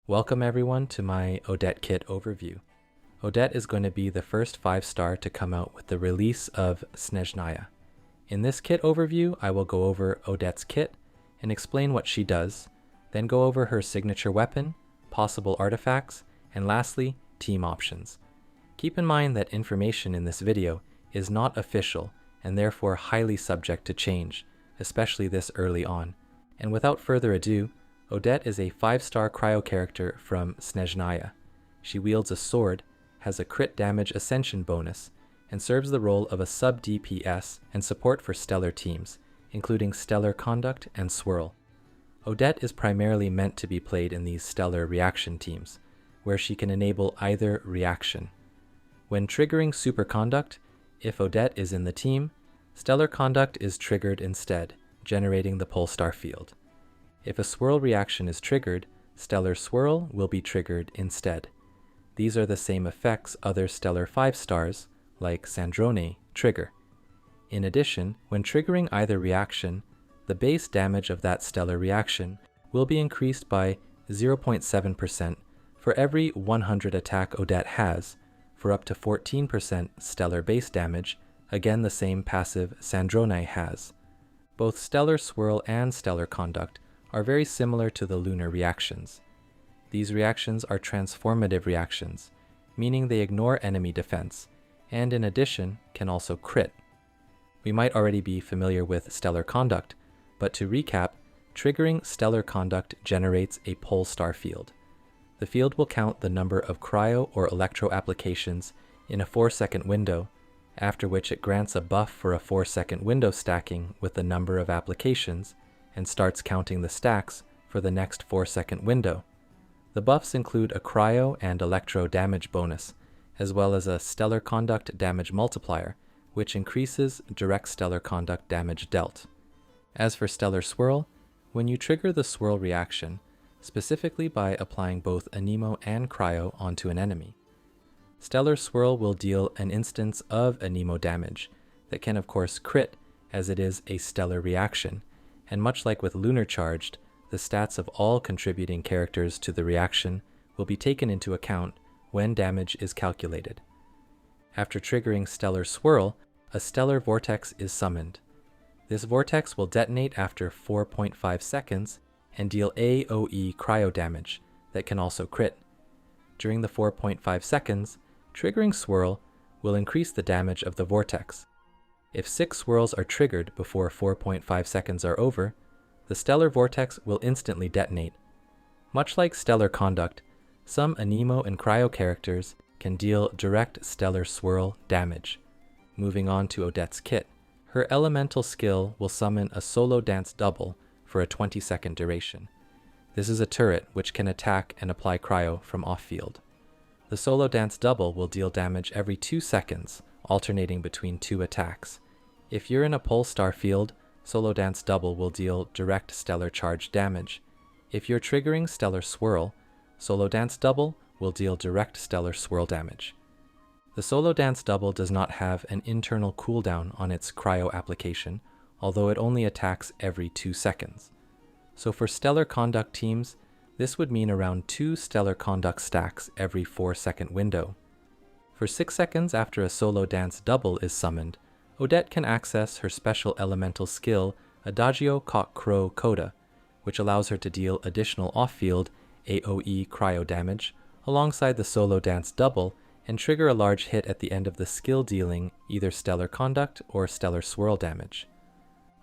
Welcome everyone to my Odette kit overview. Odette is going to be the first 5-star to come out with the release of Snezhnaya. In this kit overview, I will go over Odette's kit and explain what she does, then go over her signature weapon, possible artifacts, and lastly, team options. Keep in mind that information in this video is not official and therefore highly subject to change, especially this early on. And without further ado, Odette is a 5-star cryo character from Snezhnaya. She wields a sword, has a crit damage ascension bonus, and serves the role of a sub-DPS and support for stellar teams, including Stellar-Conduct and Swirl. Odette is primarily meant to be played in these stellar reaction teams, where she can enable either reaction. When triggering Superconduct, if Odette is in the team, Stellar-Conduct is triggered instead, generating the Polestar field. If a swirl reaction is triggered, Stellar Swirl will be triggered instead. These are the same effects other stellar 5-stars, like Sandrone, trigger. In addition, when triggering either reaction, the base damage of that stellar reaction will be increased by 0.7% for every 100 attack Odette has, for up to 14% stellar base damage, again the same passive Sandrone has. Both Stellar Swirl and Stellar-Conduct are very similar to the lunar reactions. These reactions are transformative reactions, meaning they ignore enemy defense, and in addition can also crit. We might already be familiar with Stellar-Conduct, but to recap, triggering Stellar-Conduct generates a Polestar field. The field will count the number of cryo or electro applications in a 4-second window, after which it grants a buff for a 4-second window stacking with the number of applications, and starts counting the stacks for the next 4-second window. The buffs include a cryo and electro damage bonus, as well as a Stellar-Conduct damage multiplier, which increases direct Stellar-Conduct damage dealt. As for Stellar Swirl, when you trigger the swirl reaction, specifically by applying both Anemo and cryo onto an enemy, Stellar Swirl will deal an instance of Anemo damage that can of course crit, as it is a stellar reaction, and much like with Lunar Charged, the stats of all contributing characters to the reaction will be taken into account when damage is calculated. After triggering Stellar Swirl, a stellar vortex is summoned. This vortex will detonate after 4.5 seconds and deal AoE cryo damage that can also crit. During the 4.5 seconds, triggering Swirl will increase the damage of the vortex. If 6 swirls are triggered before 4.5 seconds are over, the stellar vortex will instantly detonate. Much like Stellar-Conduct, some Anemo and cryo characters can deal direct stellar swirl damage. Moving on to Odette's kit, her elemental skill will summon a solo dance double for a 20-second duration. This is a turret which can attack and apply cryo from off-field. The solo dance double will deal damage every 2 seconds, alternating between 2 attacks. If you're in a Polestar field, Solo Dance Double will deal direct stellar charge damage. If you're triggering Stellar Swirl, Solo Dance Double will deal direct stellar swirl damage. The Solo Dance Double does not have an internal cooldown on its cryo application, although it only attacks every 2 seconds. So for Stellar-Conduct teams, this would mean around 2 Stellar-Conduct stacks every 4-second window. For 6 seconds after a Solo Dance Double is summoned, Odette can access her special elemental skill, Adagio Cock Crow Coda, which allows her to deal additional off-field AoE cryo damage alongside the Solo Dance Double and trigger a large hit at the end of the skill dealing either Stellar-Conduct or Stellar Swirl damage.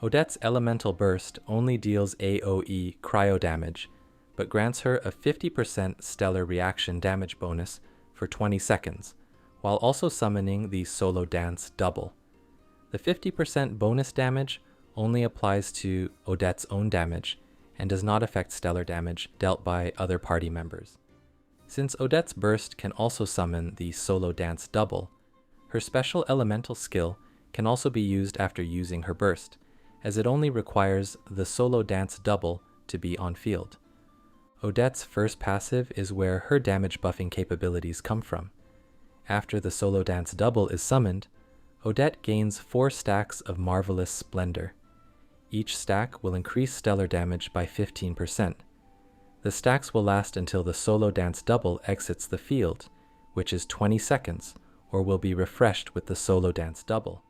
Odette's Elemental Burst only deals AoE cryo damage, but grants her a 50% stellar reaction damage bonus for 20 seconds, while also summoning the Solo Dance Double. The 50% bonus damage only applies to Odette's own damage and does not affect stellar damage dealt by other party members. Since Odette's burst can also summon the Solo Dance Double, her special elemental skill can also be used after using her burst, as it only requires the Solo Dance Double to be on field. Odette's first passive is where her damage buffing capabilities come from. After the Solo Dance Double is summoned, Odette gains 4 stacks of Marvelous Splendor. Each stack will increase stellar damage by 15%. The stacks will last until the solo dance double exits the field, which is 20 seconds, or will be refreshed with the solo dance double.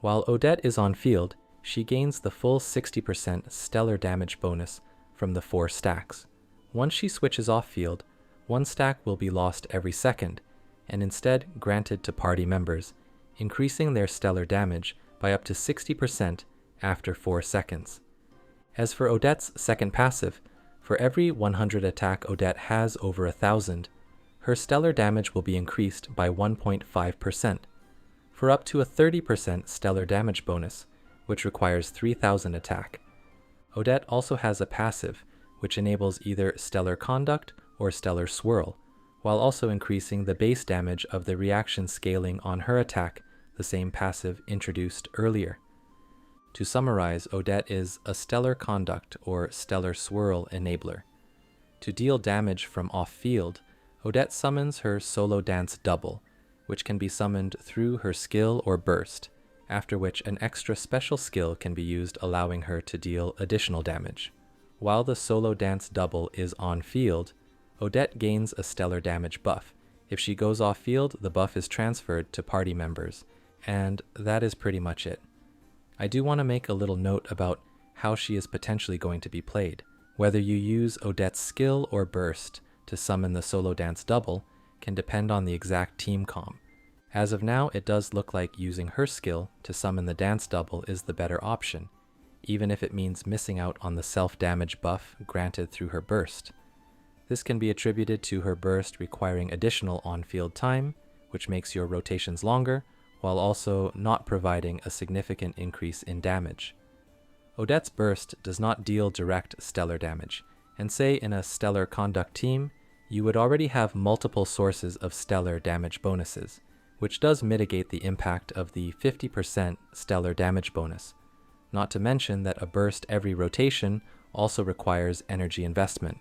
While Odette is on field, she gains the full 60% stellar damage bonus from the 4 stacks. Once she switches off field, 1 stack will be lost every second, and instead granted to party members, increasing their stellar damage by up to 60% after 4 seconds. As for Odette's second passive, for every 100 attack Odette has over 1,000, her stellar damage will be increased by 1.5%, for up to a 30% stellar damage bonus, which requires 3,000 attack. Odette also has a passive, which enables either Stellar-Conduct or Stellar Swirl, while also increasing the base damage of the reaction scaling on her attack, the same passive introduced earlier. To summarize, Odette is a Stellar-Conduct or Stellar Swirl enabler. To deal damage from off-field, Odette summons her solo dance double, which can be summoned through her skill or burst, after which an extra special skill can be used, allowing her to deal additional damage. While the solo dance double is on field, Odette gains a stellar damage buff. If she goes off field, the buff is transferred to party members, and that is pretty much it. I do want to make a little note about how she is potentially going to be played. Whether you use Odette's skill or burst to summon the solo dance double can depend on the exact team comp. As of now, it does look like using her skill to summon the dance double is the better option, even if it means missing out on the self-damage buff granted through her burst. This can be attributed to her burst requiring additional on-field time, which makes your rotations longer, while also not providing a significant increase in damage. Odette's burst does not deal direct stellar damage, and say in a Stellar-Conduct team, you would already have multiple sources of stellar damage bonuses, which does mitigate the impact of the 50% stellar damage bonus. Not to mention that a burst every rotation also requires energy investment.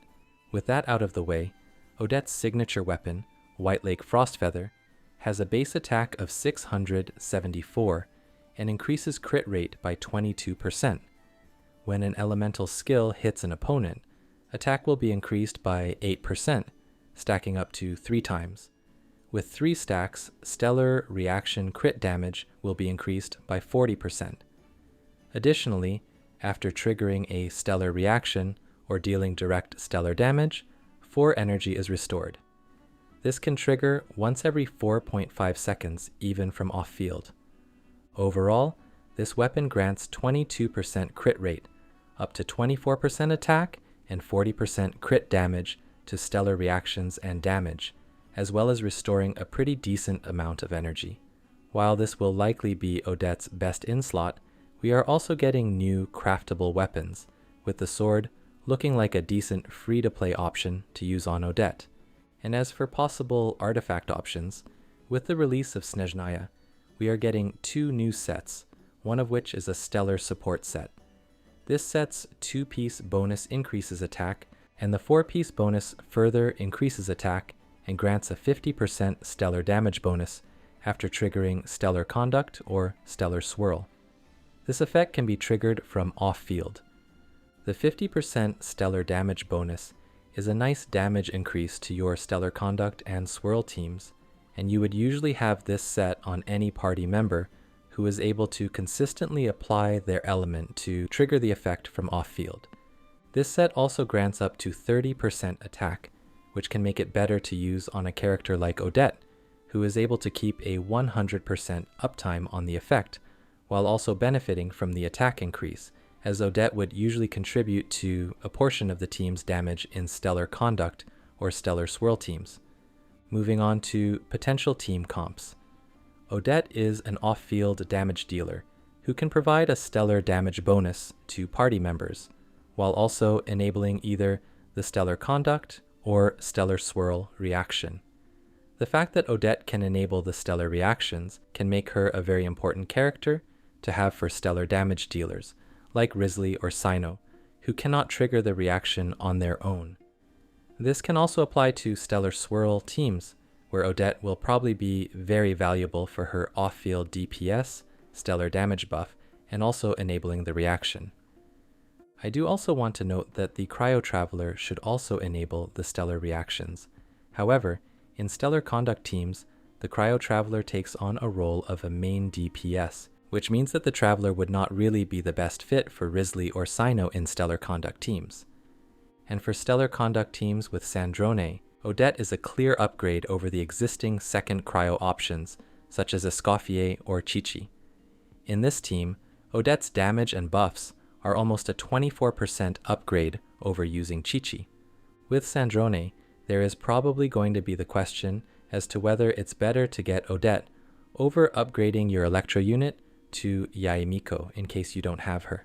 With that out of the way, Odette's signature weapon, White Lake Frostfeather, has a base attack of 674 and increases crit rate by 22%. When an elemental skill hits an opponent, attack will be increased by 8%, stacking up to 3 times. With 3 stacks, stellar reaction crit damage will be increased by 40%. Additionally, after triggering a stellar reaction or dealing direct stellar damage, 4 energy is restored. This can trigger once every 4.5 seconds, even from off-field. Overall, this weapon grants 22% crit rate, up to 24% attack, and 40% crit damage to stellar reactions and damage, as well as restoring a pretty decent amount of energy. While this will likely be Odette's best in-slot, we are also getting new craftable weapons, with the sword looking like a decent free-to-play option to use on Odette. And as for possible artifact options, with the release of Snezhnaya, we are getting 2 new sets, one of which is a stellar support set. This set's 2-piece bonus increases attack, and the 4-piece bonus further increases attack and grants a 50% stellar damage bonus after triggering Stellar-Conduct or Stellar Swirl. This effect can be triggered from off-field. The 50% stellar damage bonus is a nice damage increase to your Stellar-Conduct and Swirl teams, and you would usually have this set on any party member who is able to consistently apply their element to trigger the effect from off-field. This set also grants up to 30% attack, which can make it better to use on a character like Odette, who is able to keep a 100% uptime on the effect, while also benefiting from the attack increase, as Odette would usually contribute to a portion of the team's damage in Stellar-Conduct or Stellar Swirl teams. Moving on to potential team comps. Odette is an off-field damage dealer who can provide a stellar damage bonus to party members, while also enabling either the Stellar-Conduct or Stellar Swirl reaction. The fact that Odette can enable the stellar reactions can make her a very important character to have for stellar damage dealers, like Risley or Sino, who cannot trigger the reaction on their own. This can also apply to Stellar Swirl teams, where Odette will probably be very valuable for her off-field DPS, stellar damage buff, and also enabling the reaction. I do also want to note that the Cryo Traveler should also enable the stellar reactions. However, in Stellar-Conduct teams, the Cryo Traveler takes on a role of a main DPS, which means that the Traveler would not really be the best fit for Wriothesley or Cyno in Stellar-Conduct teams. And for Stellar-Conduct teams with Sandrone, Odette is a clear upgrade over the existing second cryo options, such as Escoffier or Chi-Chi. In this team, Odette's damage and buffs are almost a 24% upgrade over using Chi-Chi. With Sandrone, there is probably going to be the question as to whether it's better to get Odette over upgrading your Electro unit to Yae Miko in case you don't have her.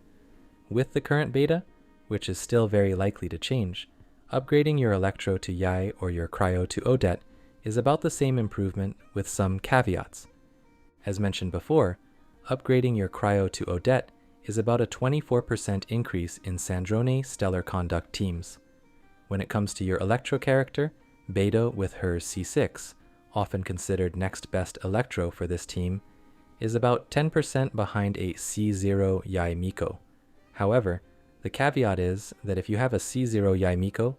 With the current beta, which is still very likely to change, upgrading your Electro to Yae or your Cryo to Odette is about the same improvement with some caveats. As mentioned before, upgrading your Cryo to Odette is about a 24% increase in Sandrone Stellar-Conduct teams. When it comes to your Electro character, Beidou with her C6, often considered next best Electro for this team, is about 10% behind a C0 Yae Miko. However, the caveat is that if you have a C0 Yae Miko,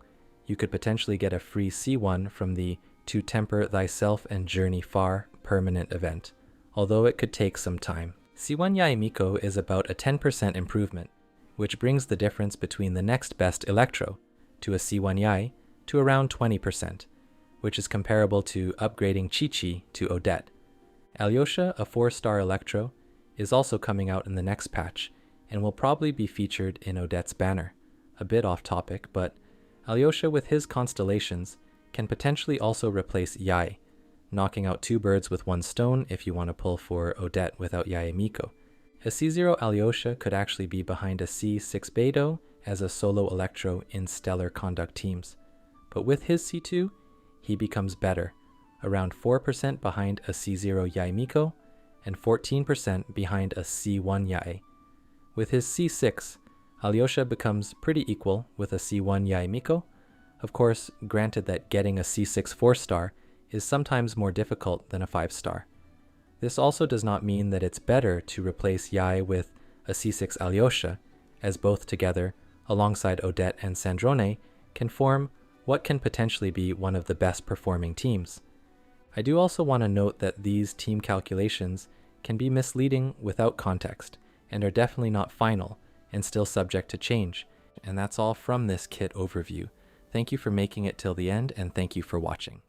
you could potentially get a free C1 from the To Temper Thyself and Journey Far permanent event, although it could take some time. C1 Yae Miko is about a 10% improvement, which brings the difference between the next best Electro to a C1 Yae to around 20%, which is comparable to upgrading Chi-Chi to Odette. Alysoha, a 4-star Electro, is also coming out in the next patch, and will probably be featured in Odette's banner. A bit off topic, but Alysoha with his constellations can potentially also replace Yae, knocking out 2 birds with 1 stone if you want to pull for Odette without Yae Miko. A C0 Alysoha could actually be behind a C6 Beidou as a solo Electro in Stellar-Conduct teams, but with his C2, he becomes better, around 4% behind a C0 Yae Miko and 14% behind a C1 Yae. With his C6, Alysoha becomes pretty equal with a C1 Yae Miko, of course granted that getting a C6 4-star is sometimes more difficult than a 5-star. This also does not mean that it's better to replace Yae with a C6 Alysoha, as both together, alongside Odette and Sandrone, can form what can potentially be one of the best performing teams. I do also want to note that these team calculations can be misleading without context, and are definitely not final, and still subject to change. And that's all from this kit overview. Thank you for making it till the end, and thank you for watching.